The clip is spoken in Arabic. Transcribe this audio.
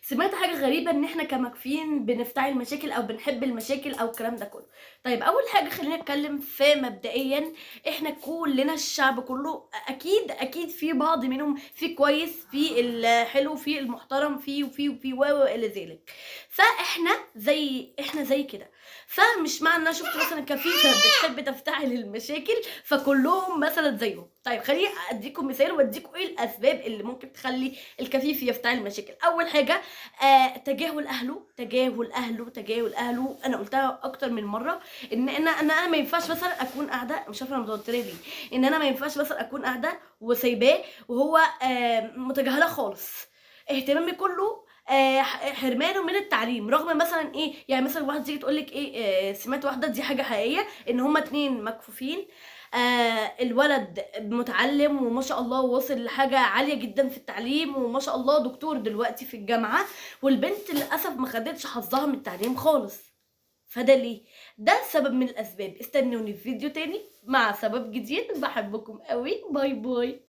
سمعت حاجة غريبة إن إحنا كمكفيين بنفتعل مشاكل أو بنحب المشاكل أو الكلام ده كله. طيب أول حاجة خلّينا نتكلم في مبدئيًا إحنا كلنا الشعب كله أكيد في بعض منهم في كويس، في الحلو، في المحترم، في و إلى ذلك. إحنا زي كده. فمش معنى إن أنا شُفت مثلًا كفيفة بتحب تفتعل المشاكل فكلّهم مثلًا زيّهم. طيب خلّيني أدّيكم مثال وأدّيكم إيه الأسباب اللي ممكن تخلّي الكفيف يفتعل المشاكل. أول حاجة تجاهل أهله، تجاهل أهله، أنا قُلتها أكتر من مرّة إن أنا ما ينفعش مثلًا أكون قاعدة مش عارفة أنا متوتّرة ليه، إن أنا ما ينفعش مثلًا أكون قاعدة وسايباه وهو متجاهلاه خالص، اهتمامي كلّه حرمانه من التعليم، رغم مثلًا إيه، يعني مثلًا واحدة تيجي تقول لِك إيه، سمعت واحدة دي حاجة حقيقية، إن هُم 2 مكفوفين، الولد متعلّم وما شاء الله واصل لحاجة عالية جدًا في التعليم وما شاء الله دكتور دلوقتي في الجامعة، والبنت للأسف ما خدتش حظّها من التعليم خالص. فده ليه؟ ده سبب من الأسباب. استنوني في فيديو تاني مع سبب جديد. باحبكم أوي، باي باي.